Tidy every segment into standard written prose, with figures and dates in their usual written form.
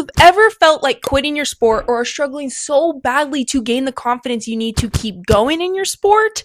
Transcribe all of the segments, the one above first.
you've ever felt like quitting your sport or are struggling so badly to gain the confidence you need to keep going in your sport,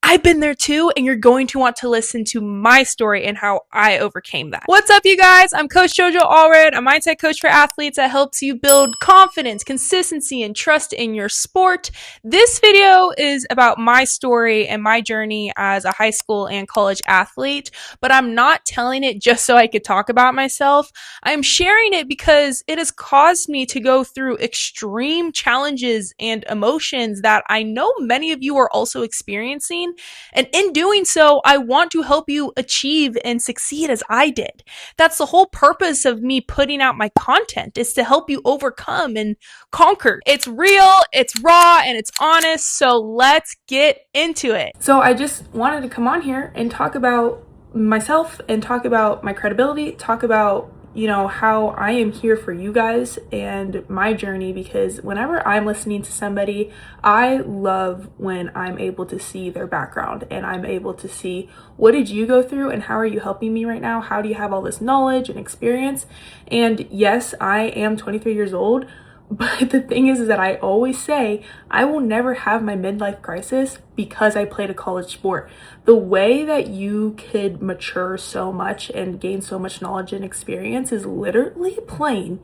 I've been there too, and you're going to want to listen to my story and how I overcame that. What's up, you guys? I'm Coach Jojo Allred, a mindset coach for athletes that helps you build confidence, consistency, and trust in your sport. This video is about my story and my journey as a high school and college athlete, but I'm not telling it just so I could talk about myself. I'm sharing it because it has caused me to go through extreme challenges and emotions that I know many of you are also experiencing. And in doing so, I want to help you achieve and succeed as I did. That's the whole purpose of me putting out my content, is to help you overcome and conquer. It's real, it's raw, and it's honest. So let's get into it. So I just wanted to come on here and talk about myself and talk about my credibility, talk about how I am here for you guys and my journey, because whenever I'm listening to somebody, I love when I'm able to see their background and I'm able to see, what did you go through and how are you helping me right now? How do you have all this knowledge and experience? And yes, I am 23 years old, but the thing is that I always say I will never have my midlife crisis because I played a college sport. The way that you could mature so much and gain so much knowledge and experience is literally playing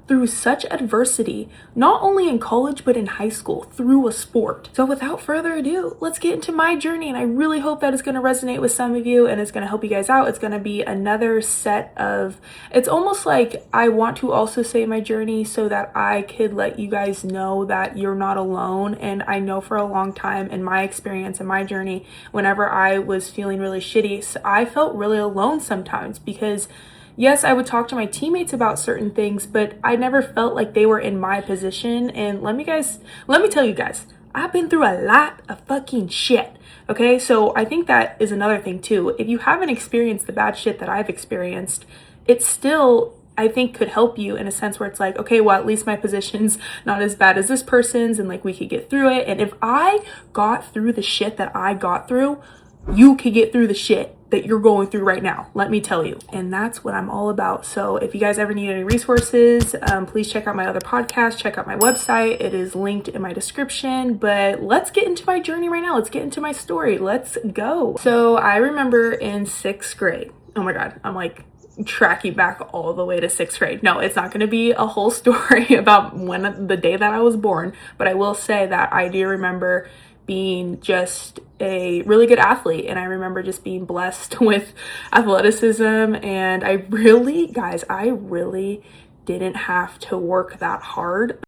through such adversity, not only in college, but in high school, through a sport. So without further ado, let's get into my journey. And I really hope that it's going to resonate with some of you and it's going to help you guys out. It's going to be another set of, it's almost like I want to also say my journey so that I could let you guys know that you're not alone. And I know for a long time in my experience and my journey, whenever I was feeling really shitty, so I felt really alone sometimes because yes, I would talk to my teammates about certain things, but I never felt like they were in my position. And let me tell you guys, I've been through a lot of fucking shit. Okay, so I think that is another thing too. If you haven't experienced the bad shit that I've experienced, it still, I think, could help you in a sense where it's like, okay, well, at least my position's not as bad as this person's and like we could get through it. And if I got through the shit that I got through, you could get through the shit that you're going through right now, let me tell you. And that's what I'm all about. So if you guys ever need any resources, please check out my other podcast, check out my website. It is linked in my description. But let's get into my journey right now. Let's get into my story. Let's go. So I remember in 6th grade, oh my God, I'm like tracking back all the way to 6th grade. No, it's not going to be a whole story about the day that I was born, but I will say that I do remember being just a really good athlete, and I remember just being blessed with athleticism, and I really didn't have to work that hard.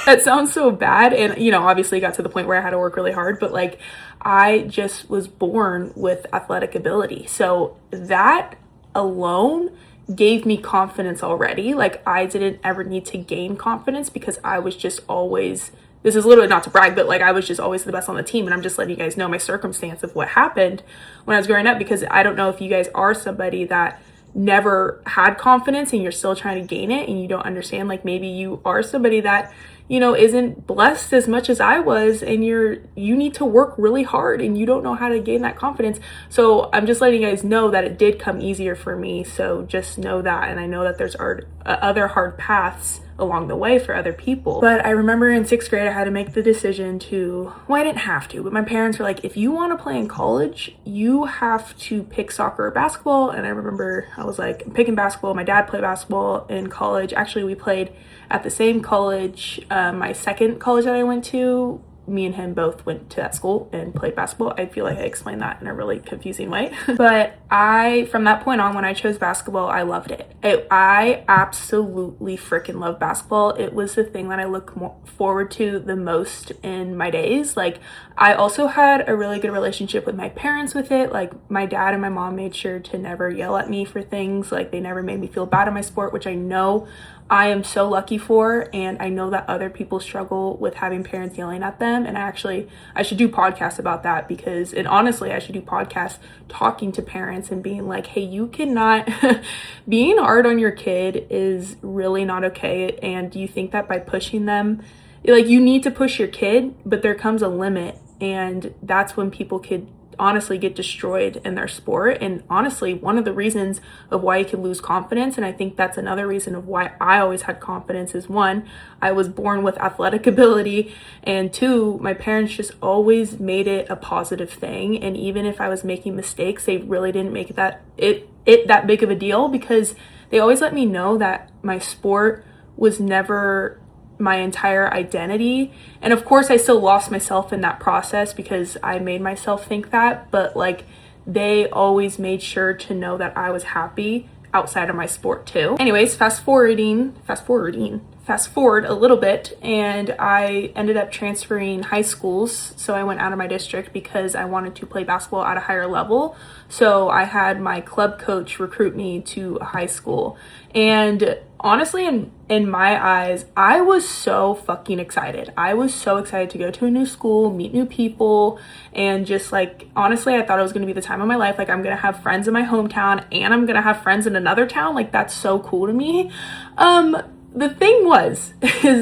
That sounds so bad, and obviously it got to the point where I had to work really hard, but like I just was born with athletic ability, so that alone gave me confidence already. Like I didn't ever need to gain confidence because I was just always, this is literally not to brag, but like I was just always the best on the team. And I'm just letting you guys know my circumstance of what happened when I was growing up, because I don't know if you guys are somebody that never had confidence and you're still trying to gain it and you don't understand. Like maybe you are somebody that isn't blessed as much as I was, and you need to work really hard and you don't know how to gain that confidence. So I'm just letting you guys know that it did come easier for me. So just know that. And I know that there's other hard paths along the way for other people. But I remember in 6th grade, I had to make the decision I didn't have to, but my parents were like, if you want to play in college, you have to pick soccer or basketball. And I remember I was like, I'm picking basketball. My dad played basketball in college. Actually, we played at the same college. My second college that I went to, me and him both went to that school and played basketball. I feel like I explained that in a really confusing way. But from that point on, when I chose basketball, I loved it. I absolutely freaking love basketball. It was the thing that I look forward to the most in my days. Like I also had a really good relationship with my parents with it. Like my dad and my mom made sure to never yell at me for things. Like they never made me feel bad in my sport, which I know I am so lucky for, and I know that other people struggle with having parents yelling at them. And I should do podcasts about that, because, and honestly, I should do podcasts talking to parents and being like, hey, you cannot, being hard on your kid is really not okay. And do you think that by pushing them, like you need to push your kid, but there comes a limit, and that's when people could honestly get destroyed in their sport. And honestly, one of the reasons of why you can lose confidence, and I think that's another reason of why I always had confidence, is one, I was born with athletic ability, and two, my parents just always made it a positive thing. And even if I was making mistakes, they really didn't make it that big of a deal, because they always let me know that my sport was never my entire identity. And of course I still lost myself in that process because I made myself think that, but like they always made sure to know that I was happy outside of my sport too. Anyways, fast forward a little bit, and I ended up transferring high schools. So I went out of my district because I wanted to play basketball at a higher level. So I had my club coach recruit me to a high school. And honestly, in my eyes, I was so fucking excited. I was so excited to go to a new school, meet new people, and just like, honestly, I thought it was going to be the time of my life. Like, I'm going to have friends in my hometown and I'm going to have friends in another town. Like, that's so cool to me. The thing is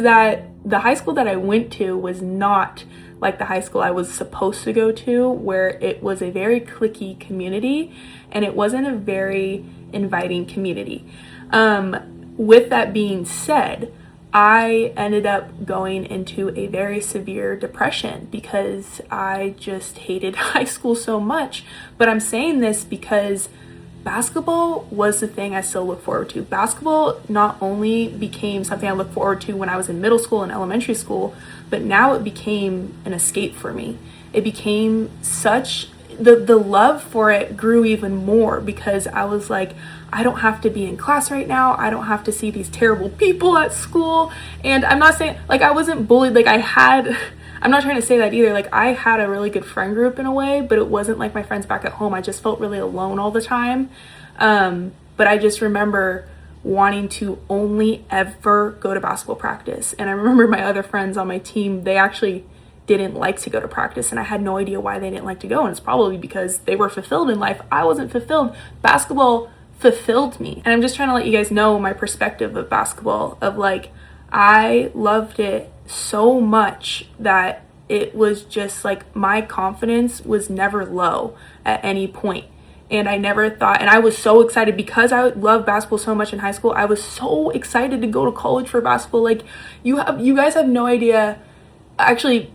that the high school that I went to was not like the high school I was supposed to go to, where it was a very cliquey community and it wasn't a very inviting community. With that being said, I ended up going into a very severe depression because I just hated high school so much. But I'm saying this because basketball was the thing I still look forward to. Basketball not only became something I looked forward to when I was in middle school and elementary school, but now it became an escape for me. It became such, the love for it grew even more because I was like, I don't have to be in class right now. I don't have to see these terrible people at school. And I'm not saying, like, I wasn't bullied. Like, I'm not trying to say that either. Like, I had a really good friend group in a way, but it wasn't like my friends back at home. I just felt really alone all the time. But I just remember wanting to only ever go to basketball practice. And I remember my other friends on my team, they actually didn't like to go to practice, and I had no idea why they didn't like to go. And it's probably because they were fulfilled in life. I wasn't fulfilled. Basketball fulfilled me. And I'm just trying to let you guys know my perspective of basketball, of like, I loved it so much that it was just like my confidence was never low at any point. And I never thought, and I was so excited because I loved basketball so much in high school. I was so excited to go to college for basketball. Like, you guys have no idea. Actually,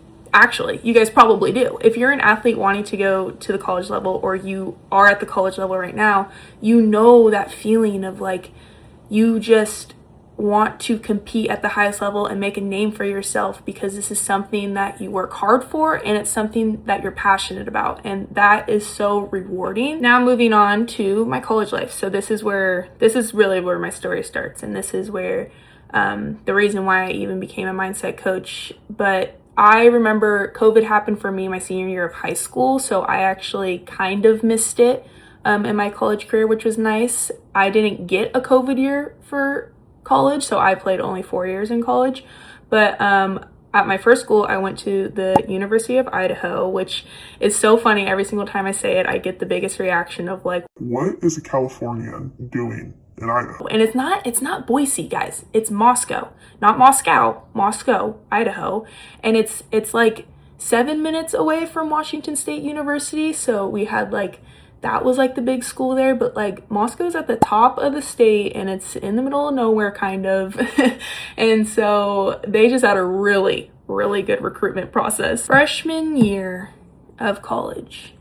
you guys probably do. If you're an athlete wanting to go to the college level, or you are at the college level right now, you know that feeling of like, you just want to compete at the highest level and make a name for yourself because this is something that you work hard for and it's something that you're passionate about, and that is so rewarding. Now moving on to my college life. So this is really where my story starts, and this is where the reason why I even became a mindset coach. But I remember COVID happened for me my senior year of high school, so I actually kind of missed it in my college career, which was nice. I didn't get a COVID year for college, so I played only 4 years in college. But at my first school, I went to the University of Idaho, which is so funny. Every single time I say it, I get the biggest reaction of like, what is a Californian doing in Idaho? And it's not Boise, guys. It's Moscow. Not Moscow, Moscow, Idaho. And it's like 7 minutes away from Washington State University. So we had like, that was like the big school there, but like Moscow's at the top of the state and it's in the middle of nowhere kind of. And so they just had a really, really good recruitment process. Freshman year of college,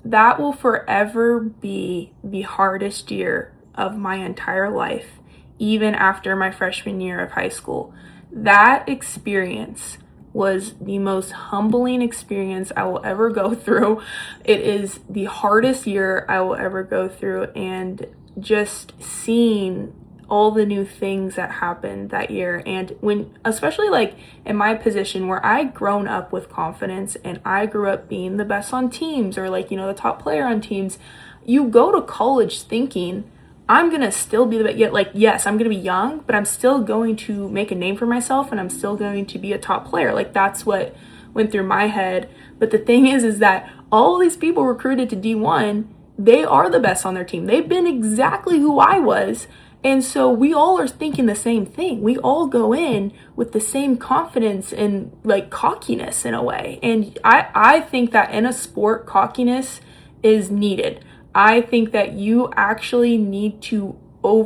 that will forever be the hardest year of my entire life, even after my freshman year of high school. That experience was the most humbling experience I will ever go through. It is the hardest year I will ever go through, and just seeing all the new things that happened that year. And when, especially like in my position where I grown up with confidence and I grew up being the best on teams, or like, you know, the top player on teams, you go to college thinking, I'm gonna still be the best. Yet, like, yes, I'm gonna be young, but I'm still going to make a name for myself and I'm still going to be a top player. Like, that's what went through my head. But the thing is that all these people recruited to D1, they are the best on their team. They've been exactly who I was. And so we all are thinking the same thing. We all go in with the same confidence and like cockiness in a way. And I think that in a sport, cockiness is needed. I think that you actually need to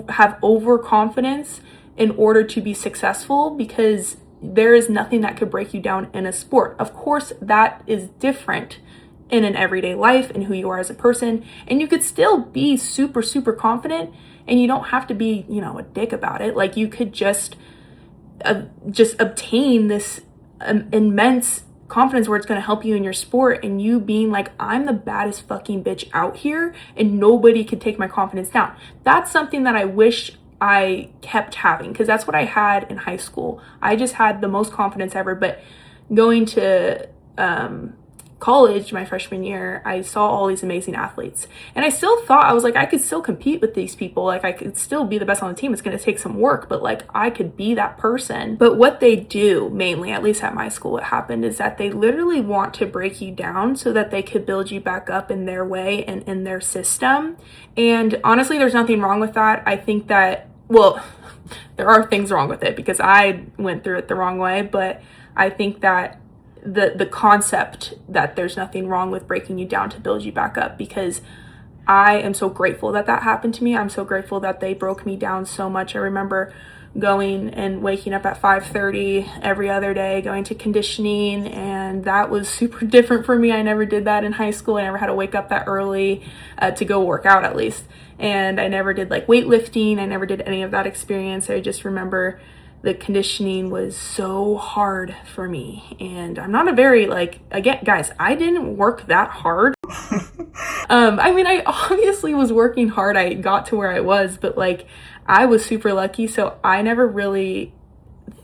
have overconfidence in order to be successful, because there is nothing that could break you down in a sport. Of course, that is different in an everyday life and who you are as a person, and you could still be super, super confident, and you don't have to be, a dick about it. Like, you could just obtain this immense confidence where it's going to help you in your sport, and you being like, I'm the baddest fucking bitch out here and nobody can take my confidence down. That's something that I wish I kept having, because that's what I had in high school. I just had the most confidence ever. But going to college my freshman year, I saw all these amazing athletes, and I still thought, I was like, I could still compete with these people. Like, I could still be the best on the team. It's going to take some work, but like, I could be that person. But what they do mainly, at least at my school, what happened is that they literally want to break you down so that they could build you back up in their way and in their system. And honestly, there's nothing wrong with that. I think that, well, there are things wrong with it because I went through it the wrong way, but I think that the concept that there's nothing wrong with breaking you down to build you back up, because I am so grateful that that happened to me. I'm so grateful that they broke me down so much. I remember going and waking up at 5:30 every other day, going to conditioning, and that was super different for me. I never did that in high school. I never had to wake up that early to go work out, at least. And I never did like weightlifting. I never did any of that experience. I just remember the conditioning was so hard for me, and I'm not a very, like, again, guys, I didn't work that hard. I mean, I obviously was working hard. I got to where I was, but like, I was super lucky. So I never really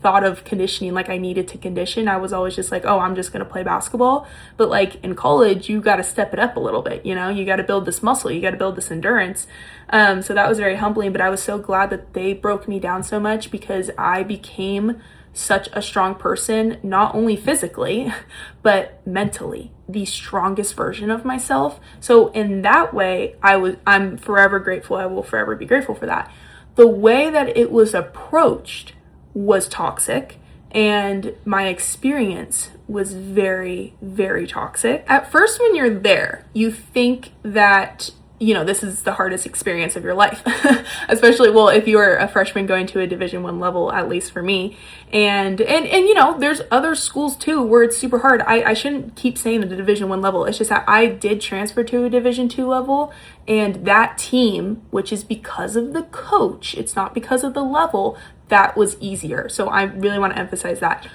thought of conditioning like I needed to condition. I was always just like, oh, I'm just going to play basketball. But like in college, you got to step it up a little bit. You got to build this muscle, you got to build this endurance. So that was very humbling, but I was so glad that they broke me down so much, because I became such a strong person, not only physically, but mentally, the strongest version of myself. So in that way, I'm forever grateful. I will forever be grateful for that. The way that it was approached was toxic, and my experience was very, very toxic. At first, when you're there, you think that, this is the hardest experience of your life, especially, well, if you're a freshman going to a Division I level, at least for me. And there's other schools too where it's super hard. I shouldn't keep saying the Division I level. It's just that I did transfer to a Division II level, and that team, which is because of the coach, it's not because of the level, that was easier. So I really want to emphasize that.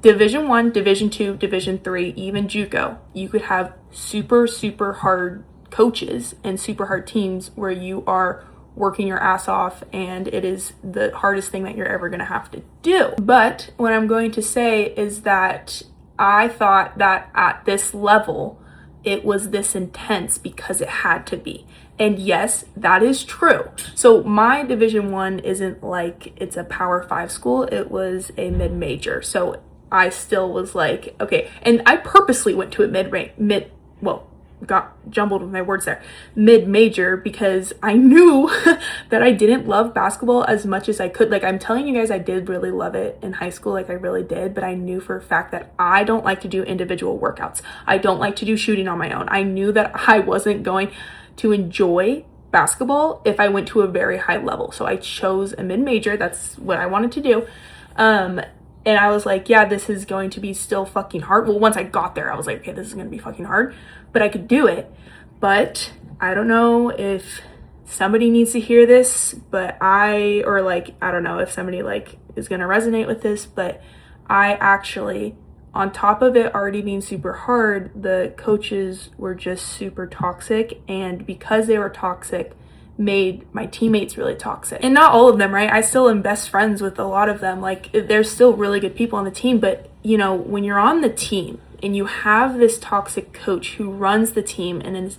Division I, Division II, Division III, even JUCO, you could have super, super hard coaches and super hard teams where you are working your ass off, and it is the hardest thing that you're ever going to have to do. But what I'm going to say is that I thought that at this level, it was this intense because it had to be. And yes, that is true. So my Division I isn't like it's a Power 5 school. It was a mid-major. So I still was like, okay. And I purposely went to a got jumbled with my words there, mid-major, because I knew that I didn't love basketball as much as I could. Like, I'm telling you guys, I did really love it in high school. Like, I really did. But I knew for a fact that I don't like to do individual workouts. I don't like to do shooting on my own. I knew that I wasn't going to enjoy basketball if I went to a very high level. So I chose a mid-major. That's what I wanted to do. And I was like, yeah, this is going to be still fucking hard. Well, once I got there, I was like, okay, this is going to be fucking hard, but I could do it. But I don't know if somebody needs to hear this, but I don't know if somebody like is going to resonate with this, but I actually, on top of it already being super hard, the coaches were just super toxic. And because they were toxic, made my teammates really toxic. And not all of them, right? I still am best friends with a lot of them. Like, there's still really good people on the team, but when you're on the team and you have this toxic coach who runs the team and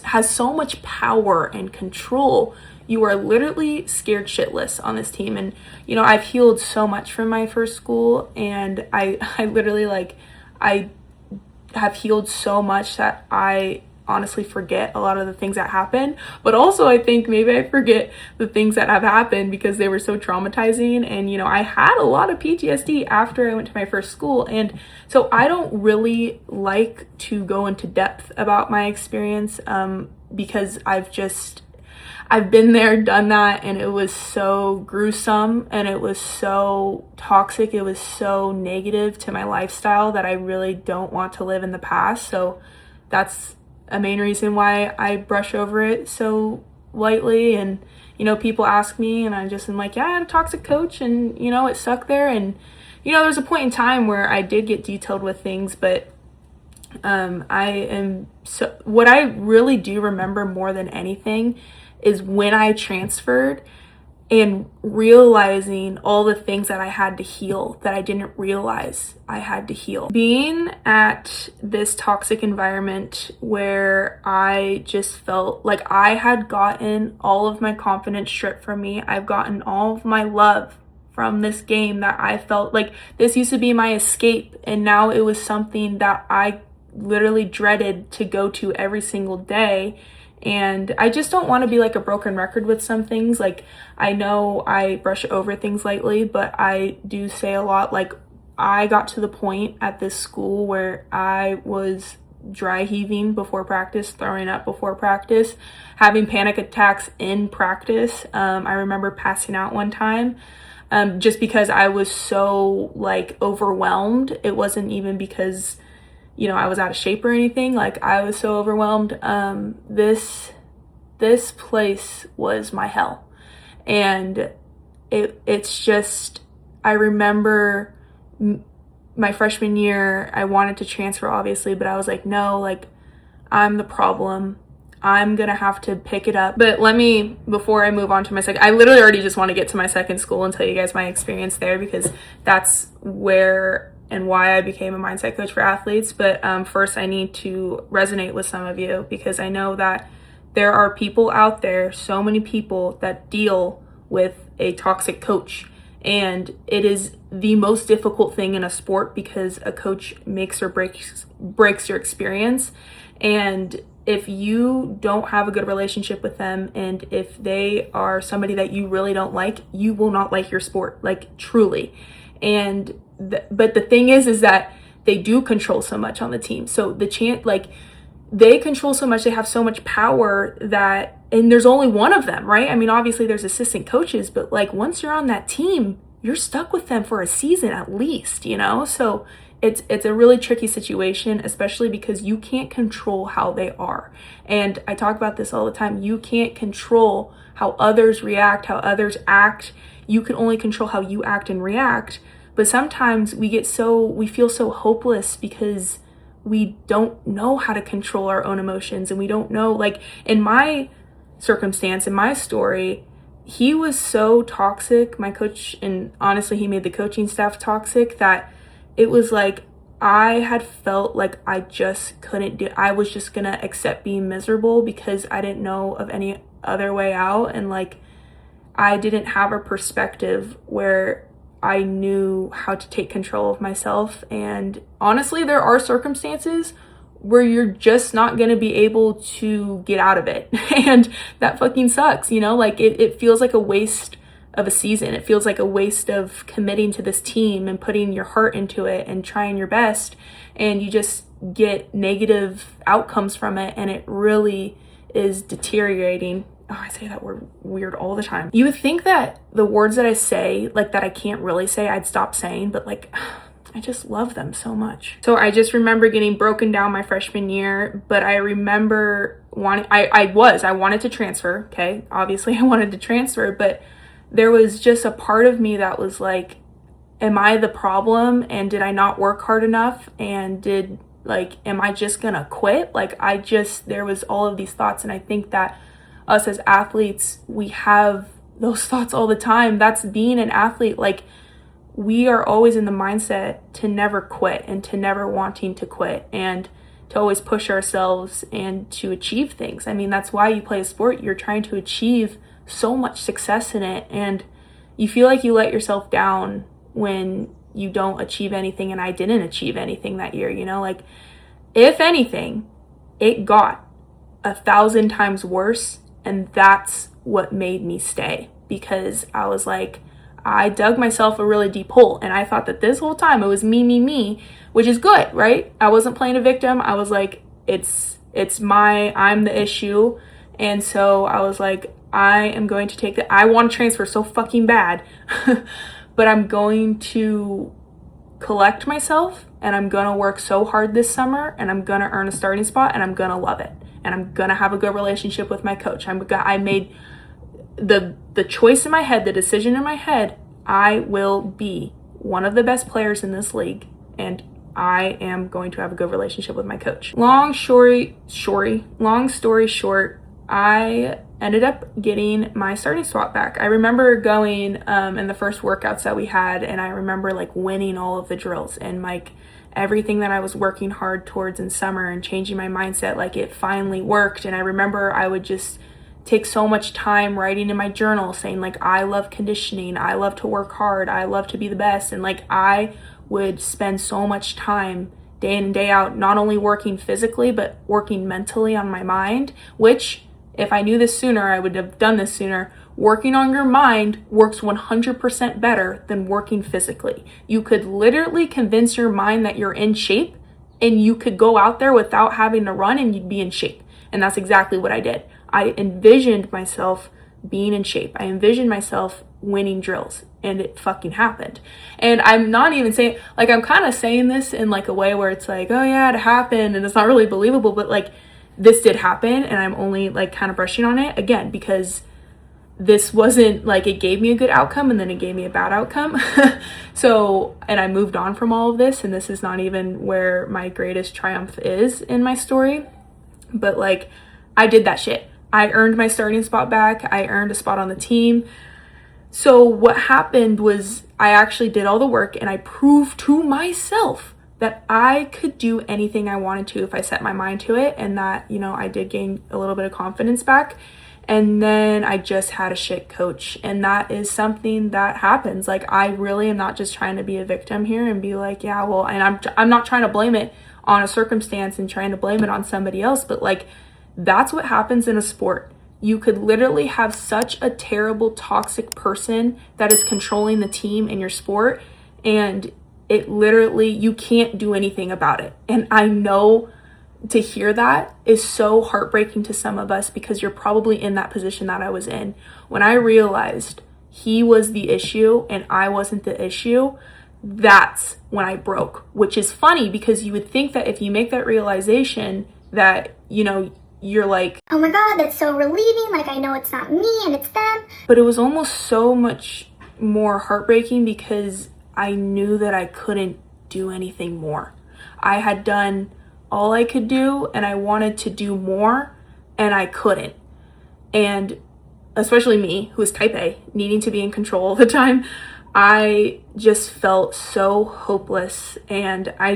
has so much power and control, you are literally scared shitless on this team. And I've healed so much from my first school, and I literally, like, I have healed so much that I honestly forget a lot of the things that happen, but also I think maybe I forget the things that have happened because they were so traumatizing. And I had a lot of PTSD after I went to my first school, and so I don't really like to go into depth about my experience because I've been there, done that, and it was so gruesome and it was so toxic. It was so negative to my lifestyle that I really don't want to live in the past. So that's a main reason why I brush over it so lightly. And, people ask me and I just am like, yeah, I had a toxic coach and, it sucked there. And, there's a point in time where I did get detailed with things, but what I really do remember more than anything is when I transferred and realizing all the things that I had to heal that I didn't realize I had to heal. Being at this toxic environment where I just felt like I had gotten all of my confidence stripped from me. I've gotten all of my love from this game that I felt like this used to be my escape, and now it was something that I literally dreaded to go to every single day. And I just don't want to be like a broken record with some things. Like, I know I brush over things lightly, but I do say a lot. Like, I got to the point at this school where I was dry heaving before practice, throwing up before practice, having panic attacks in practice. I remember passing out one time just because I was so like overwhelmed. It wasn't even because I was out of shape or anything. Like, I was so overwhelmed. This place was my hell. And it's just, I remember my freshman year, I wanted to transfer obviously, but I was like, no, like, I'm the problem. I'm gonna have to pick it up. But before I move on to my second, I literally already just want to get to my second school and tell you guys my experience there, because that's where and why I became a mindset coach for athletes. But first I need to resonate with some of you, because I know that there are people out there, so many people that deal with a toxic coach. And it is the most difficult thing in a sport, because a coach makes or breaks your experience. And if you don't have a good relationship with them, and if they are somebody that you really don't like, you will not like your sport, like, truly. And but the thing is that they do control so much on the team. So they control so much, they have so much power that, and there's only one of them, right? I mean, obviously there's assistant coaches, but like, once you're on that team, you're stuck with them for a season at least, So it's a really tricky situation, especially because you can't control how they are. And I talk about this all the time. You can't control how others react, how others act. You can only control how you act and react. But sometimes we feel so hopeless because we don't know how to control our own emotions, and we don't know, like, in my circumstance, in my story, he was so toxic, my coach, and honestly, he made the coaching staff toxic, that it was like, I had felt like I just couldn't I was just gonna accept being miserable because I didn't know of any other way out. And like, I didn't have a perspective where I knew how to take control of myself. And honestly, there are circumstances where you're just not going to be able to get out of it. And that fucking sucks, like it feels like a waste of a season. It feels like a waste of committing to this team and putting your heart into it and trying your best. And you just get negative outcomes from it. And it really is deteriorating. Oh, I say that word weird all the time. You would think that the words that I say, like, that I can't really say, I'd stop saying, but like, I just love them so much. So I just remember getting broken down my freshman year, but I remember I wanted to transfer, okay? Obviously I wanted to transfer, but there was just a part of me that was like, am I the problem? And did I not work hard enough? And am I just gonna quit? There was all of these thoughts. And I think that us as athletes, we have those thoughts all the time. That's being an athlete. Like, we are always in the mindset to never quit and to never wanting to quit and to always push ourselves and to achieve things. I mean, that's why you play a sport. You're trying to achieve so much success in it, and you feel like you let yourself down when you don't achieve anything. And I didn't achieve anything that year, like, if anything, it got 1,000 times worse. And that's what made me stay, because I was like, I dug myself a really deep hole, and I thought that this whole time it was me, which is good, right? I wasn't playing a victim. I was like, I'm the issue. And so I was like, I am going to take I want to transfer so fucking bad, but I'm going to collect myself, and I'm going to work so hard this summer, and I'm going to earn a starting spot, and I'm going to love it. And I'm going to have a good relationship with my coach. I made the choice in my head, the decision in my head. I will be one of the best players in this league, and I am going to have a good relationship with my coach. Long story short, I ended up getting my starting spot back. I remember going in the first workouts that we had, and I remember like winning all of the drills, and like everything that I was working hard towards in summer and changing my mindset, like it finally worked. And I remember I would just take so much time writing in my journal saying like, I love conditioning, I love to work hard, I love to be the best. And like I would spend so much time day in and day out, not only working physically, but working mentally on my mind, which if I knew this sooner, I would have done this sooner. Working on your mind works 100% better than working physically. You could literally convince your mind that you're in shape, and you could go out there without having to run and you'd be in shape. And that's exactly what I did. I envisioned myself being in shape. I envisioned myself winning drills, and it fucking happened. And I'm not even saying, like, I'm kind of saying this in like a way where it's like, oh yeah, it happened and it's not really believable, but like this did happen, and I'm only like kind of brushing on it again because this wasn't like it gave me a good outcome and then it gave me a bad outcome. So, and I moved on from all of this, and this is not even where my greatest triumph is in my story, but like I did that shit. I earned my starting spot back. I earned a spot on the team. So what happened was I actually did all the work, and I proved to myself that I could do anything I wanted to if I set my mind to it, and that, you know, I did gain a little bit of confidence back. And then I just had a shit coach, and that is something that happens. Like, I really am not just trying to be a victim here and be like, yeah, well, and I'm not trying to blame it on a circumstance and trying to blame it on somebody else, but like, that's what happens in a sport. You could literally have such a terrible, toxic person that is controlling the team in your sport, and it literally, you can't do anything about it. And I know to hear that is so heartbreaking to some of us, because you're probably in that position that I was in. When I realized he was the issue and I wasn't the issue, that's when I broke, which is funny because you would think that if you make that realization that, you know, you're like, oh my God, that's so relieving. Like, I know it's not me and it's them. But it was almost so much more heartbreaking because I knew that I couldn't do anything more. I had done all I could do, and I wanted to do more, and I couldn't. And especially me, who is type A, needing to be in control all the time, I just felt so hopeless. And I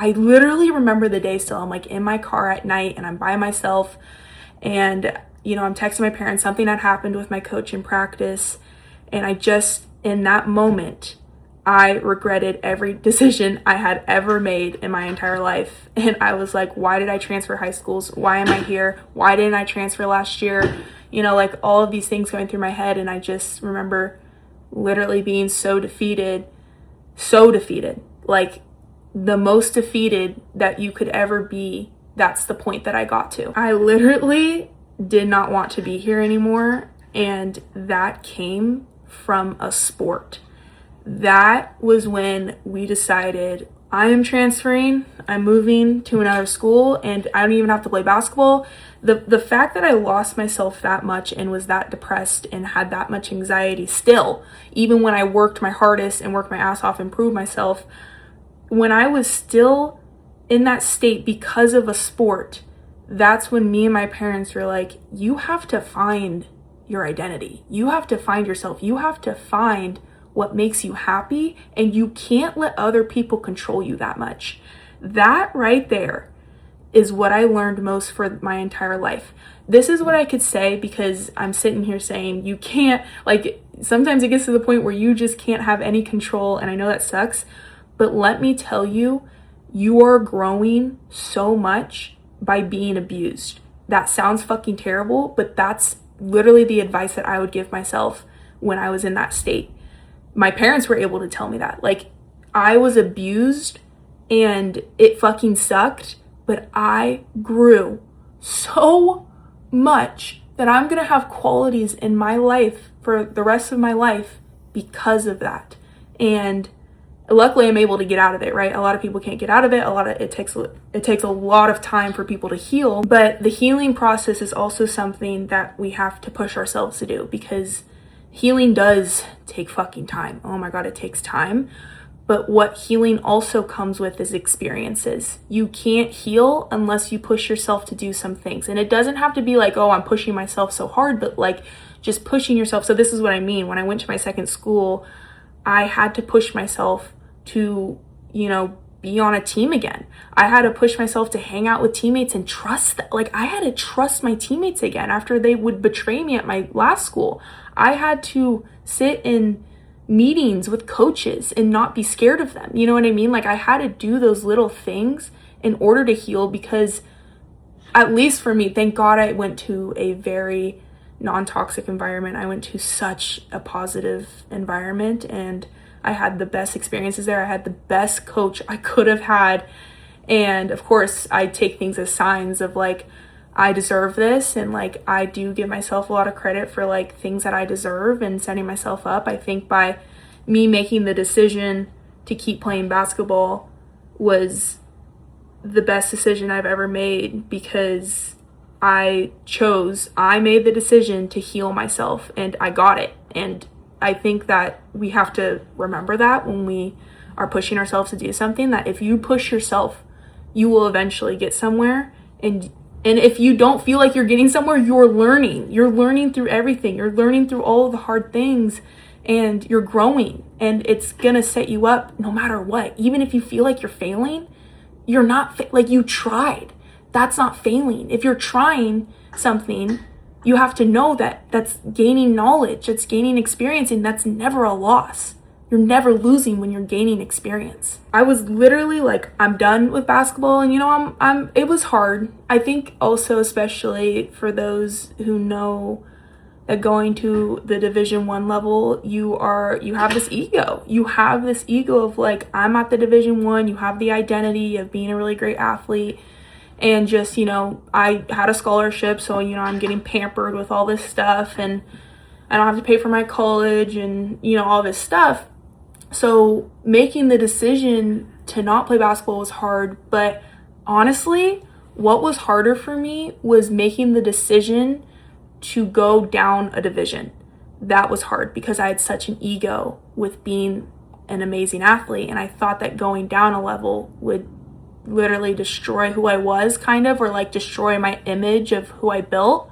literally remember the day still. I'm like in my car at night, and I'm by myself, and you know, I'm texting my parents, something had happened with my coach in practice, and I just, in that moment, I regretted every decision I had ever made in my entire life. And I was like, why did I transfer high schools? Why am I here? Why didn't I transfer last year? You know, like all of these things going through my head. And I just remember literally being so defeated, like the most defeated that you could ever be. That's the point that I got to. I literally did not want to be here anymore. And that came from a sport. That was when we decided, I am transferring, I'm moving to another school, and I don't even have to play basketball. The fact that I lost myself that much and was that depressed and had that much anxiety still, even when I worked my hardest and worked my ass off and proved myself, when I was still in that state because of a sport, that's when me and my parents were like, you have to find your identity. You have to find yourself. You have to find what makes you happy, and you can't let other people control you that much. That right there is what I learned most for my entire life. This is what I could say because I'm sitting here saying you can't, like, sometimes it gets to the point where you just can't have any control, and I know that sucks, but let me tell you, you are growing so much by being abused. that sounds fucking terrible, but that's literally the advice that I would give myself when I was in that state. My parents were able to tell me that. Like, I was abused and it fucking sucked, but I grew so much that I'm gonna have qualities in my life for the rest of my life because of that. And luckily I'm able to get out of it, right? A lot of people can't get out of it. It takes a lot of time for people to heal, but the healing process is also something that we have to push ourselves to do, because healing does take fucking time. Oh my God, it takes time. But what healing also comes with is experiences. You can't heal unless you push yourself to do some things. And it doesn't have to be like, oh, I'm pushing myself so hard, but like just pushing yourself. So this is what I mean. When I went to my second school, I had to push myself to, be on a team again. I had to push myself to hang out with teammates and trust that. Like, I had to trust my teammates again after they would betray me at my last school. I had to sit in meetings with coaches and not be scared of them. You know what I mean? Like, I had to do those little things in order to heal, because at least for me, thank God I went to a very non-toxic environment. I went to such a positive environment and I had the best experiences there. I had the best coach I could have had. And of course, I take things as signs of like, I deserve this. And like, I do give myself a lot of credit for like things that I deserve and setting myself up. I think by me making the decision to keep playing basketball was the best decision I've ever made, because I made the decision to heal myself and I got it. And I think that we have to remember that when we are pushing ourselves to do something, that if you push yourself, you will eventually get somewhere. And if you don't feel like you're getting somewhere, you're learning through everything. You're learning through all of the hard things and you're growing, and it's going to set you up no matter what. Even if you feel like you're failing, you're not like you tried. That's not failing. If you're trying something, you have to know that that's gaining knowledge, it's gaining experience, and that's never a loss. You're never losing when you're gaining experience. I was literally like, I'm done with basketball, and it was hard. I think also, especially for those who know that going to the Division I level, you have this ego. You have this ego of like, I'm at the Division I. You have the identity of being a really great athlete. And just, I had a scholarship, so, I'm getting pampered with all this stuff, and I don't have to pay for my college and, all this stuff. So making the decision to not play basketball was hard. But honestly, what was harder for me was making the decision to go down a division. That was hard because I had such an ego with being an amazing athlete. And I thought that going down a level would literally destroy who I was, kind of, or like destroy my image of who I built,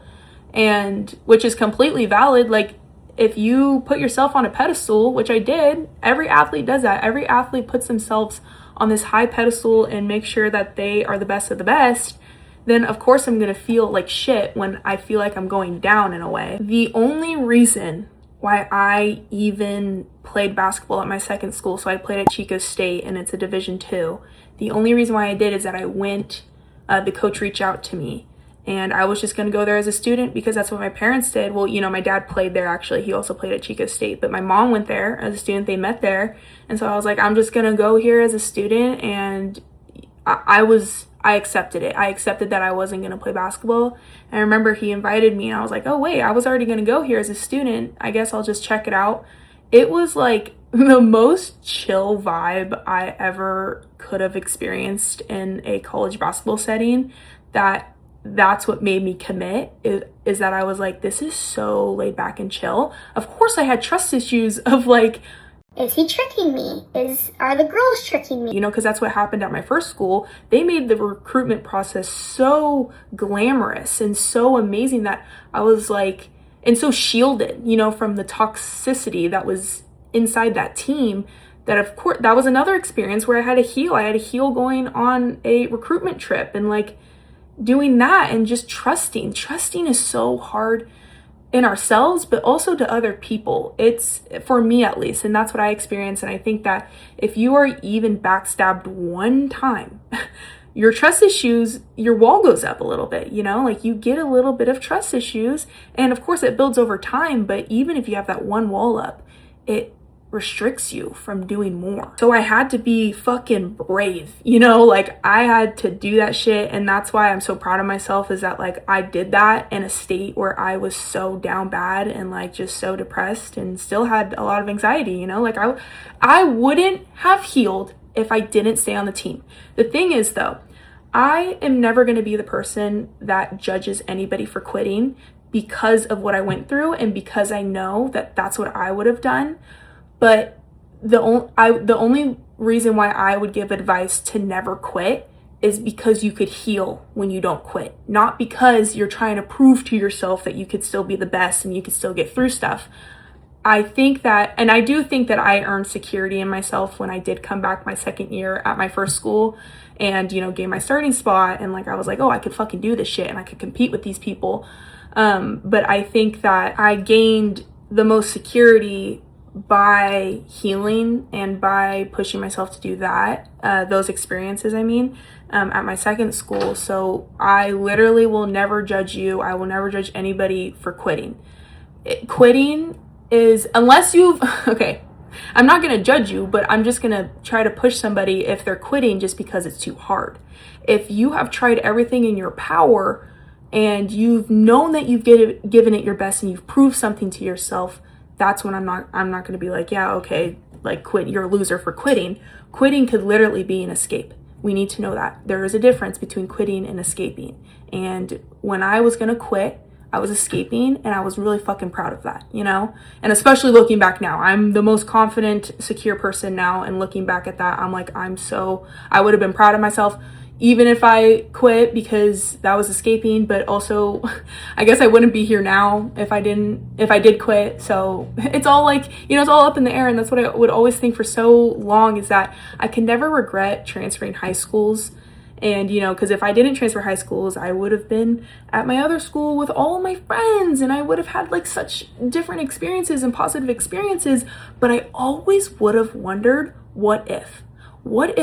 and which is completely valid. Like, if you put yourself on a pedestal, which I did, every athlete does that. Every athlete puts themselves on this high pedestal and make sure that they are the best of the best. Then of course I'm gonna feel like shit when I feel like I'm going down in a way. The only reason why I even played basketball at my second school, so I played at Chico State and it's a Division II. The only reason why I did is that the coach reached out to me and I was just going to go there as a student because that's what my parents did. Well, my dad played there actually. He also played at Chico State, but my mom went there as a student. They met there. And so I was like, I'm just going to go here as a student. And I accepted it. I accepted that I wasn't going to play basketball. And I remember he invited me and I was like, oh wait, I was already going to go here as a student. I guess I'll just check it out. It was like the most chill vibe I ever could have experienced in a college basketball setting. That's what made me commit, is that I was like, this is so laid back and chill. Of course I had trust issues of like, is he tricking me? Are the girls tricking me? Because that's what happened at my first school. They made the recruitment process so glamorous and so amazing that I was like, and so shielded, from the toxicity that was inside that team, that of course, that was another experience where I had to heal. I had to heal going on a recruitment trip and like doing that, and just trusting. Trusting is so hard in ourselves, but also to other people. It's, for me at least, and that's what I experienced. And I think that if you are even backstabbed one time, your trust issues, your wall goes up a little bit, you know, like you get a little bit of trust issues. And of course it builds over time, but even if you have that one wall up, it restricts you from doing more. So I had to be fucking brave, you know, like I had to do that shit. And that's why I'm so proud of myself, is that like I did that in a state where I was so down bad and like just so depressed and still had a lot of anxiety, you know, like I wouldn't have healed if I didn't stay on the team. The thing is though, I am never going to be the person that judges anybody for quitting because of what I went through and because I know that that's what I would have done. But the only reason why I would give advice to never quit is because you could heal when you don't quit, not because you're trying to prove to yourself that you could still be the best and you could still get through stuff. I think that, and I do think that I earned security in myself when I did come back my second year at my first school and, you know, gained my starting spot. And like, I was like, oh, I could fucking do this shit and I could compete with these people. But I think that I gained the most security by healing and by pushing myself to do that, those experiences, I mean, at my second school. So I literally will never judge you. I will never judge anybody for quitting. Quitting is, unless you've, okay, I'm not going to judge you, but I'm just going to try to push somebody if they're quitting just because it's too hard. If you have tried everything in your power and you've known that you've given it your best and you've proved something to yourself, that's when I'm not going to be like, yeah, okay, like quit, you're a loser for quitting. Quitting could literally be an escape. We need to know that there is a difference between quitting and escaping. And when I was going to quit, I was escaping, and I was really fucking proud of that, you know? And especially looking back now, I'm the most confident, secure person now. And looking back at that, I'm like, I would have been proud of myself even if I quit, because that was escaping. But also I guess I wouldn't be here now if I did quit. So it's all like, you know, it's all up in the air. And that's what I would always think for so long, is that I can never regret transferring high schools. And, you know, because if I didn't transfer high schools, I would have been at my other school with all of my friends, and I would have had like such different experiences and positive experiences. But I always would have wondered, what if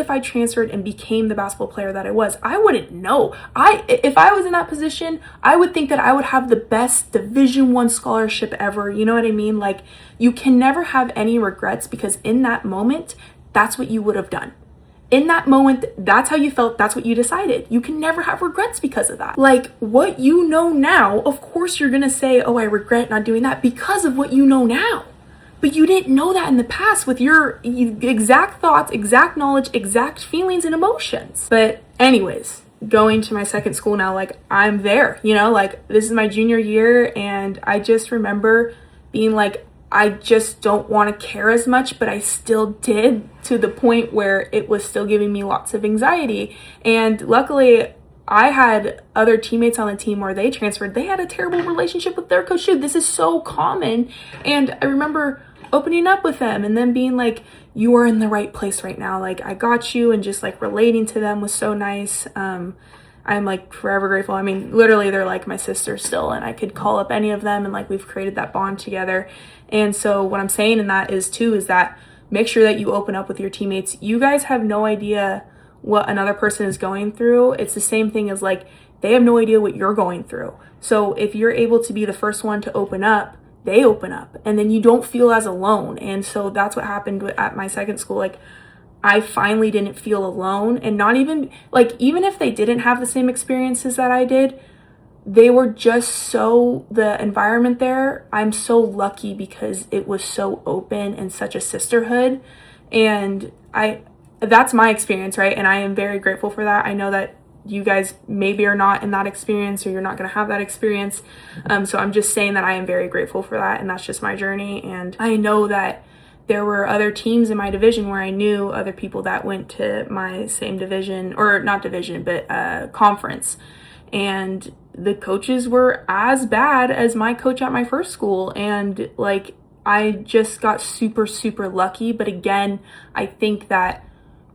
I transferred and became the basketball player that I was? I wouldn't know. If I was in that position, I would think that I would have the best Division I scholarship ever. You know what I mean? Like, you can never have any regrets, because in that moment, that's what you would have done. In that moment, that's how you felt. That's what you decided. You can never have regrets because of that. Like, what you know now, of course you're going to say, oh, I regret not doing that, because of what you know now. But you didn't know that in the past with your exact thoughts, exact knowledge, exact feelings and emotions. But anyways, going to my second school now, like, I'm there, you know, like, this is my junior year, and I just remember being like, I just don't want to care as much, but I still did, to the point where it was still giving me lots of anxiety. And luckily, I had other teammates on the team where they transferred. They had a terrible relationship with their coach too. This is so common. And I remember opening up with them and then being like, you are in the right place right now. Like, I got you. And just like relating to them was so nice. I'm like forever grateful. I mean, literally they're like my sister still, and I could call up any of them, and like we've created that bond together. And so what I'm saying in that is that make sure that you open up with your teammates. You guys have no idea what another person is going through. It's the same thing as like, they have no idea what you're going through. So if you're able to be the first one to open up, they open up, and then you don't feel as alone. And so that's what happened at my second school. Like, I finally didn't feel alone, and not even like, even if they didn't have the same experiences that I did, they were just so, the environment there, I'm so lucky because it was so open and such a sisterhood. And that's my experience, right? And I am very grateful for that. I know that you guys maybe are not in that experience, or you're not going to have that experience. So I'm just saying that I am very grateful for that, and that's just my journey. And I know that there were other teams in my division where I knew other people that went to my same division, or not division, but conference. And the coaches were as bad as my coach at my first school. And like, I just got super, super lucky. But again, I think that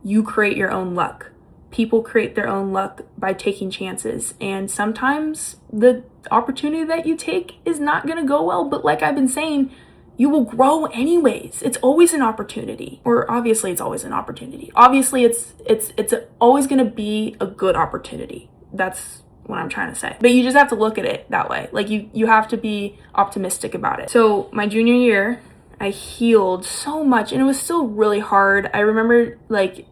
you create your own luck. People create their own luck by taking chances. And sometimes the opportunity that you take is not going to go well. But like I've been saying, you will grow anyways. It's always an opportunity. Or obviously it's always an opportunity. Obviously it's always going to be a good opportunity. That's what I'm trying to say. But you just have to look at it that way. Like you have to be optimistic about it. So my junior year, I healed so much and it was still really hard. I remember like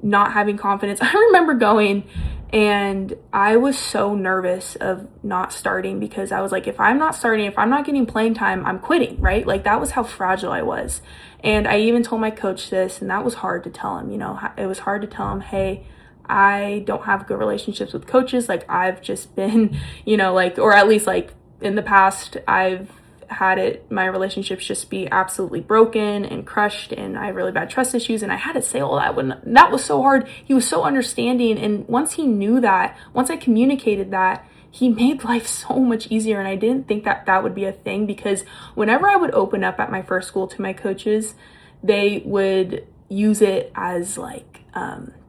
not having confidence. I remember going and I was so nervous of not starting because I was like, if I'm not starting, if I'm not getting playing time, I'm quitting, right? Like that was how fragile I was. And I even told my coach this, and that was hard to tell him, it was hard to tell him, hey, I don't have good relationships with coaches. Like I've just been, or at least like in the past, I've had my relationships just be absolutely broken and crushed, and I have really bad trust issues, and I had to say all that when that was so hard. He was so understanding, and once he knew that, once I communicated that, he made life so much easier. And I didn't think that would be a thing, because whenever I would open up at my first school to my coaches, they would use it as like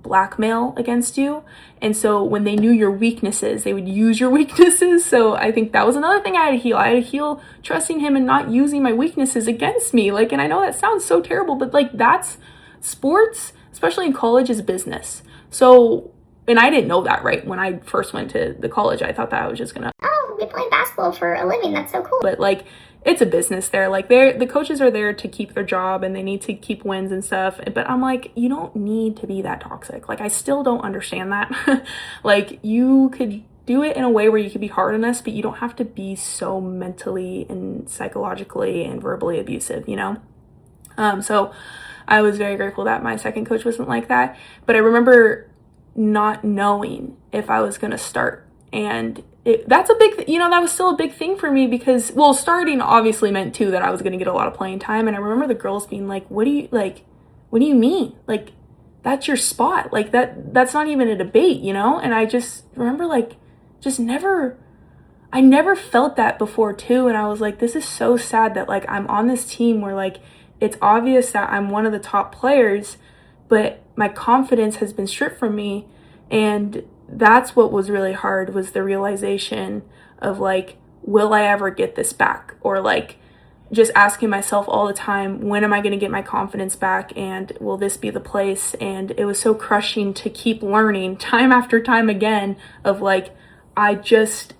blackmail against you. And so when they knew your weaknesses, they would use your weaknesses. So I think that was another thing I had to heal. I had to heal trusting him and not using my weaknesses against me. Like, and I know that sounds so terrible, but like that's sports, especially in college, is business. So, and I didn't know that, right? When I first went to the college, I thought that I was just gonna, be playing basketball for a living. That's so cool. But like, it's a business there. Like the coaches are there to keep their job and they need to keep wins and stuff. But I'm like, you don't need to be that toxic. Like, I still don't understand that. Like, you could do it in a way where you could be hard on us, but you don't have to be so mentally and psychologically and verbally abusive, So I was very grateful that my second coach wasn't like that. But I remember not knowing if I was going to start. And that's a big, that was still a big thing for me because, well, starting obviously meant too that I was going to get a lot of playing time. And I remember the girls being like, what do you mean? Like, that's your spot. Like that's not even a debate, And I just remember I never felt that before too. And I was like, this is so sad that like I'm on this team where like, it's obvious that I'm one of the top players, but my confidence has been stripped from me. And that's what was really hard, was the realization of like, will I ever get this back? Or like just asking myself all the time, when am I going to get my confidence back? And will this be the place? And it was so crushing to keep learning time after time again of like, I just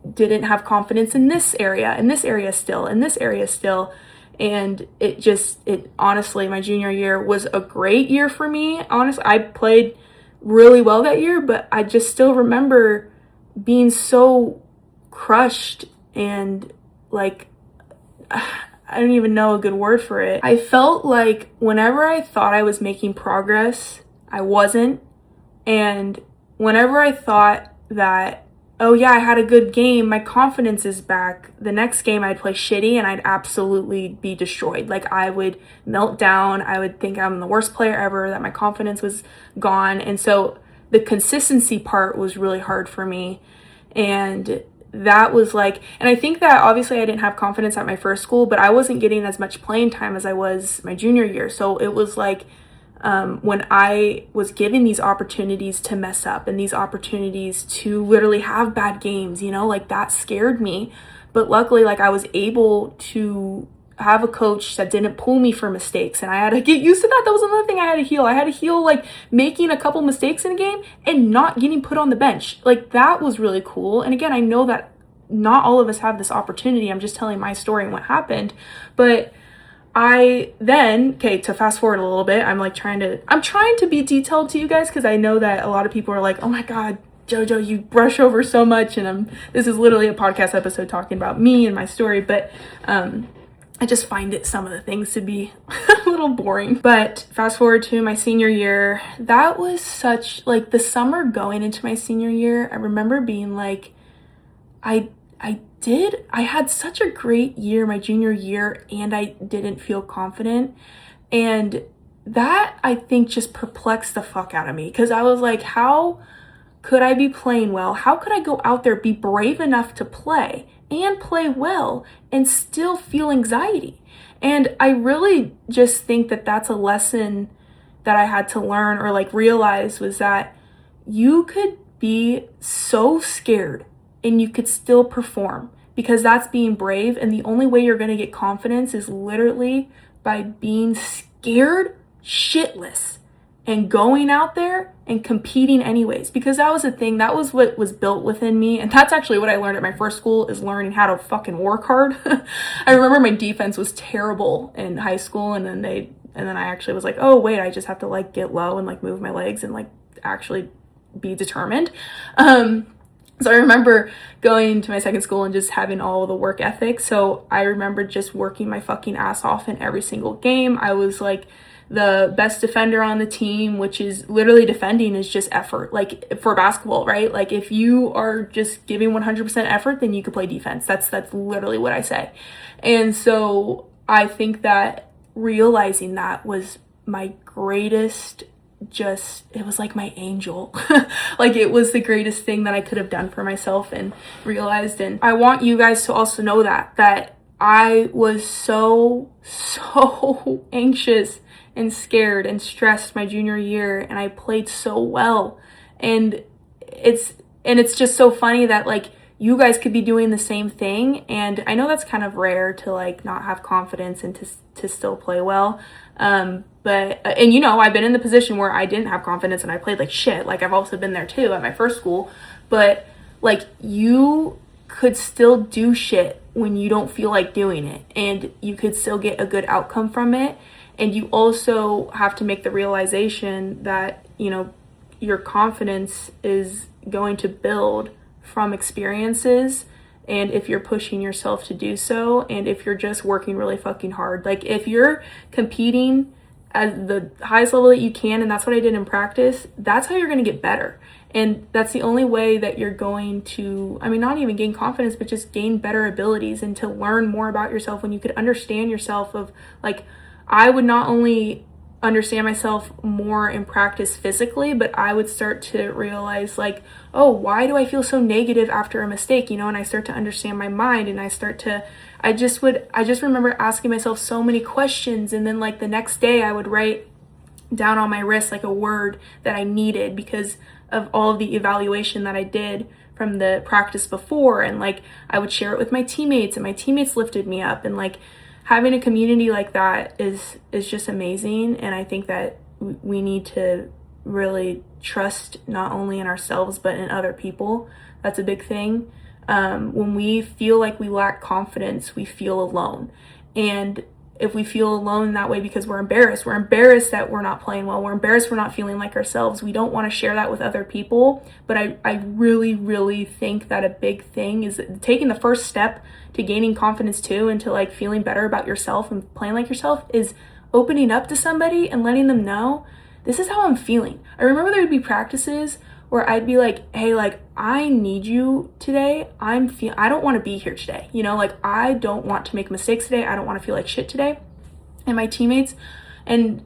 didn't have confidence in this area, in this area still, in this area still. And it honestly, my junior year was a great year for me. Honestly, I played really well that year, but I just still remember being so crushed and like, I don't even know a good word for it. I felt like whenever I thought I was making progress, I wasn't. And whenever I thought that, oh yeah, I had a good game, my confidence is back, the next game I'd play shitty and I'd absolutely be destroyed. Like, I would melt down. I would think I'm the worst player ever, that my confidence was gone. And so the consistency part was really hard for me. And that was like, and I think that obviously I didn't have confidence at my first school, but I wasn't getting as much playing time as I was my junior year. So it was like, when I was given these opportunities to mess up and these opportunities to literally have bad games, like that scared me. But luckily, like I was able to have a coach that didn't pull me for mistakes, and I had to get used to that. That was another thing I had to heal. I had to heal like making a couple mistakes in a game and not getting put on the bench. Like, that was really cool. And again, I know that not all of us have this opportunity. I'm just telling my story and what happened. But to fast forward a little bit, I'm trying to be detailed to you guys, because I know that a lot of people are like, oh my God, JoJo, you brush over so much. And this is literally a podcast episode talking about me and my story, but I just find some of the things to be a little boring. But fast forward to my senior year, that was such, like, the summer going into my senior year, I remember being like, I had such a great year my junior year, and I didn't feel confident. And that, I think, just perplexed the fuck out of me, because I was like, how could I be playing well? How could I go out there, be brave enough to play and play well and still feel anxiety? And I really just think that that's a lesson that I had to learn, or like realize, was that you could be so scared and you could still perform. because that's being brave. And the only way you're going to get confidence is literally by being scared shitless and going out there and competing anyways, because that was the thing, that was what was built within me. And that's actually what I learned at my first school, is learning how to fucking work hard. I remember my defense was terrible in high school, and then I actually was like, oh wait, I just have to like get low and like move my legs and like actually be determined. So I remember going to my second school and just having all the work ethic. So I remember just working my fucking ass off in every single game. I was like the best defender on the team, which is literally, defending is just effort. Like for basketball, right? Like if you are just giving 100% effort, then you could play defense. That's literally what I say. And so I think that realizing that was my greatest, it was like my angel. Like it was the greatest thing that I could have done for myself and realized. And I want you guys to also know that I was so anxious and scared and stressed my junior year, and I played so well. And it's just so funny that like you guys could be doing the same thing. And I know that's kind of rare to like not have confidence and to still play well. But I've been in the position where I didn't have confidence and I played like shit. Like I've also been there too at my first school. But like you could still do shit when you don't feel like doing it, and you could still get a good outcome from it. And you also have to make the realization that, your confidence is going to build from experiences, and if you're pushing yourself to do so, and if you're just working really fucking hard. Like if you're competing at the highest level that you can, and that's what I did in practice, that's how you're going to get better. And that's the only way that you're going to, not even gain confidence, but just gain better abilities and to learn more about yourself. When you could understand yourself, of like, I would not only understand myself more in practice physically, but I would start to realize like, oh, why do I feel so negative after a mistake? And I start to understand my mind, and I just remember asking myself so many questions. And then like the next day I would write down on my wrist like a word that I needed because of all of the evaluation that I did from the practice before. And like I would share it with my teammates, and my teammates lifted me up. And like having a community like that is just amazing. And I think that we need to really trust not only in ourselves but in other people. That's a big thing. When we feel like we lack confidence, we feel alone. And if we feel alone in that way because we're embarrassed that we're not playing well, we're embarrassed we're not feeling like ourselves, we don't want to share that with other people. But I really, really think that a big thing is taking the first step to gaining confidence too, and to like feeling better about yourself and playing like yourself, is opening up to somebody and letting them know, this is how I'm feeling. I remember there would be practices where I'd be like, hey, like I need you today. I don't want to be here today. Like I don't want to make mistakes today. I don't want to feel like shit today. And my teammates, and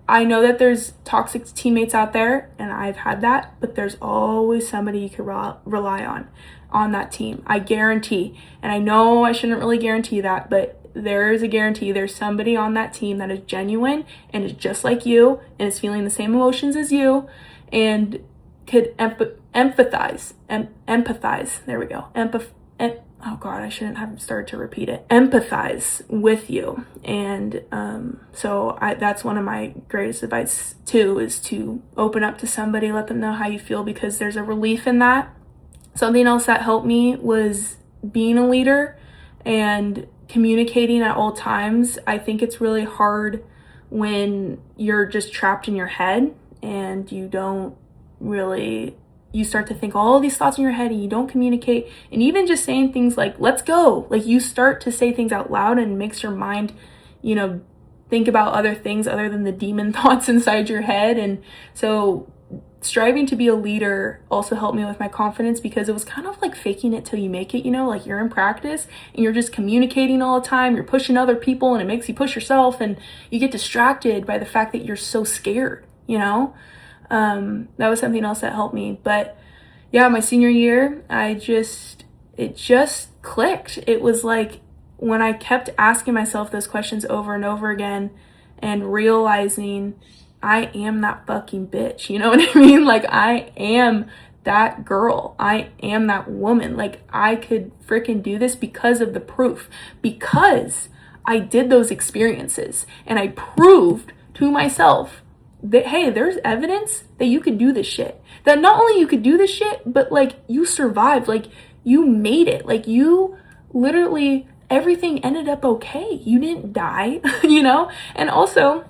I know that there's toxic teammates out there, and I've had that, but there's always somebody you can rely on that team. I guarantee. And I know I shouldn't really guarantee that, but there is a guarantee. There's somebody on that team that is genuine and is just like you and is feeling the same emotions as you, and could empathize. There we go. Oh God, I shouldn't have started to repeat it. Empathize with you. And that's one of my greatest advice too, is to open up to somebody, let them know how you feel, because there's a relief in that. Something else that helped me was being a leader and communicating at all times. I think it's really hard when you're just trapped in your head and you start to think all these thoughts in your head and you don't communicate. And even just saying things like, let's go, like you start to say things out loud and it makes your mind, think about other things other than the demon thoughts inside your head. And so striving to be a leader also helped me with my confidence, because it was kind of like faking it till you make it, like you're in practice and you're just communicating all the time, you're pushing other people, and it makes you push yourself, and you get distracted by the fact that you're so scared, that was something else that helped me. But yeah, my senior year, it just clicked. It was like when I kept asking myself those questions over and over again and realizing I am that fucking bitch, you know what I mean? Like I am that girl. I am that woman. Like, I could freaking do this because of the proof, because I did those experiences and I proved to myself that, hey, there's evidence that you could do this shit. That not only you could do this shit, but like you survived, like you made it, like you literally, everything ended up okay. You didn't die, you know? And also,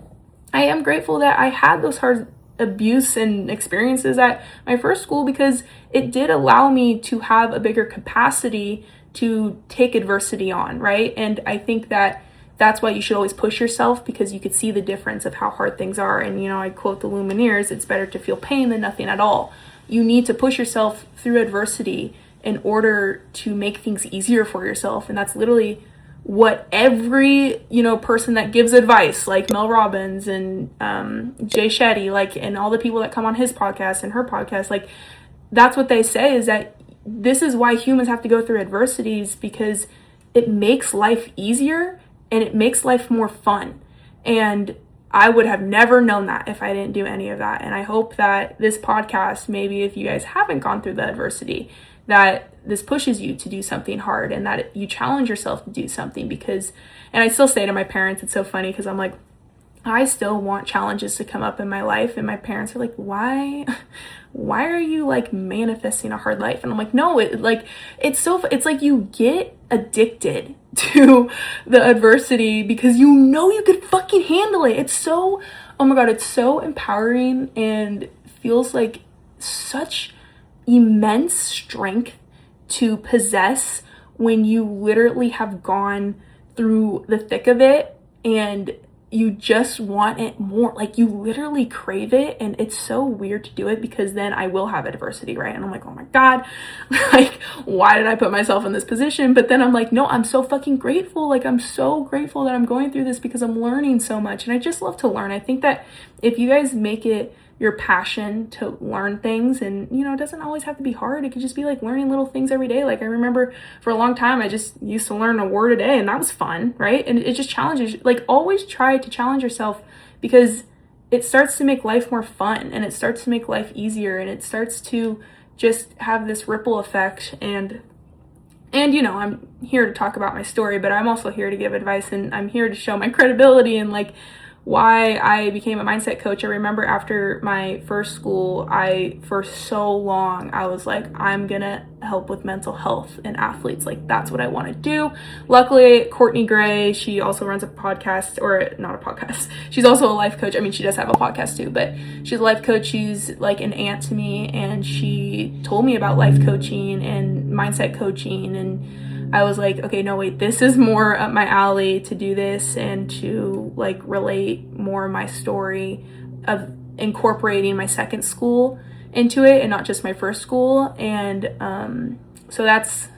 I am grateful that I had those hard abuse and experiences at my first school, because it did allow me to have a bigger capacity to take adversity on, right? And I think that that's why you should always push yourself, because you could see the difference of how hard things are. And, you know, I quote the Lumineers, it's better to feel pain than nothing at all. You need to push yourself through adversity in order to make things easier for yourself. And that's literally what every, you know, person that gives advice, like Mel Robbins and Jay Shetty, like, and all the people that come on his podcast and her podcast, like, that's what they say, is that this is why humans have to go through adversities, because it makes life easier and it makes life more fun. And I would have never known that if I didn't do any of that. And I hope that this podcast, maybe if you guys haven't gone through the adversity, that this pushes you to do something hard and that you challenge yourself to do something. Because, and I still say to my parents, it's so funny because I'm like, I still want challenges to come up in my life. And my parents are like, why are you like manifesting a hard life? And I'm like, no, it's like you get addicted to the adversity because you know you could fucking handle it. It's so, oh my God, it's so empowering and feels like such immense strength to possess when you literally have gone through the thick of it and you just want it more. Like, you literally crave it. And it's so weird to do it, because then I will have adversity, right? And I'm like, oh my God, like, why did I put myself in this position? But then I'm like, no, I'm so fucking grateful. Like, I'm so grateful that I'm going through this, because I'm learning so much. And I just love to learn. I think that if you guys make it your passion to learn things, and, you know, it doesn't always have to be hard. It could just be like learning little things every day. Like, I remember for a long time, I just used to learn a word a day, and that was fun, right? And it just challenges, like, always try to challenge yourself, because it starts to make life more fun, and it starts to make life easier, and it starts to just have this ripple effect. And you know, I'm here to talk about my story, but I'm also here to give advice, and I'm here to show my credibility and like why I became a mindset coach. I remember after my first school, for so long, I was like, I'm gonna help with mental health and athletes. Like, that's what I want to do. Luckily, Courtney Gray, she also runs a podcast, or not a podcast. She's also a life coach. I mean, she does have a podcast too, but she's a life coach. She's like an aunt to me, and she told me about life coaching and mindset coaching, and I was like, okay, no, wait, this is more up my alley to do this and to like relate more of my story of incorporating my second school into it and not just my first school. And so that's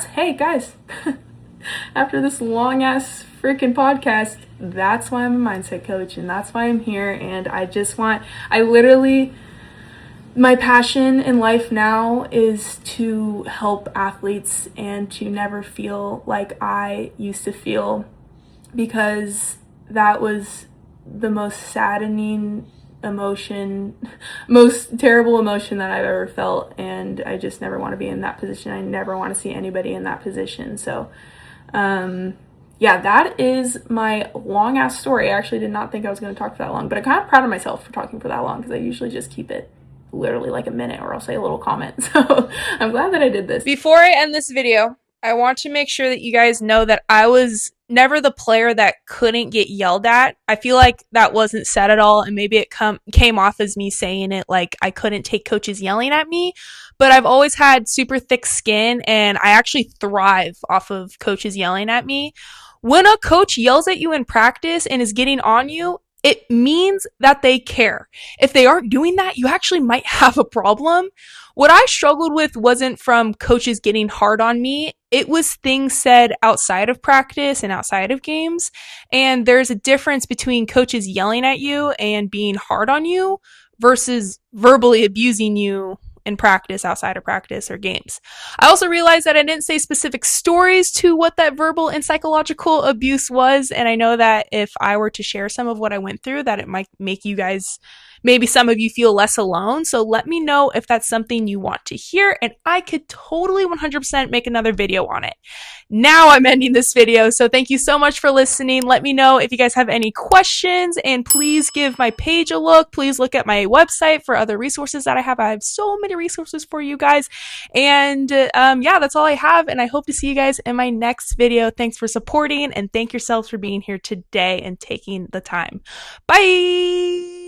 hey guys, after this long ass freaking podcast, that's why I'm a mindset coach, and that's why I'm here. And my passion in life now is to help athletes and to never feel like I used to feel, because that was the most saddening emotion, most terrible emotion that I've ever felt. And I just never want to be in that position. I never want to see anybody in that position. So, yeah, that is my long ass story. I actually did not think I was going to talk for that long, but I'm kind of proud of myself for talking for that long, because I usually just keep it literally like a minute, or I'll say a little comment. So I'm glad that I did this. Before I end this video, I want to make sure that you guys know that I was never the player that couldn't get yelled at. I feel like that wasn't said at all, and maybe it came off as me saying it like I couldn't take coaches yelling at me, but I've always had super thick skin, and I actually thrive off of coaches yelling at me. When a coach yells at you in practice and is getting on you, it means that they care. If they aren't doing that, you actually might have a problem. What I struggled with wasn't from coaches getting hard on me. It was things said outside of practice and outside of games. And there's a difference between coaches yelling at you and being hard on you versus verbally abusing you in practice, outside of practice, or games. I also realized that I didn't say specific stories to what that verbal and psychological abuse was, and I know that if I were to share some of what I went through, that it might make you guys, maybe some of you, feel less alone. So let me know if that's something you want to hear, and I could totally 100% make another video on it. Now I'm ending this video, so thank you so much for listening. Let me know if you guys have any questions, and please give my page a look. Please look at my website for other resources that I have. I have so many resources for you guys. And yeah, that's all I have, and I hope to see you guys in my next video. Thanks for supporting, and thank yourselves for being here today and taking the time. Bye!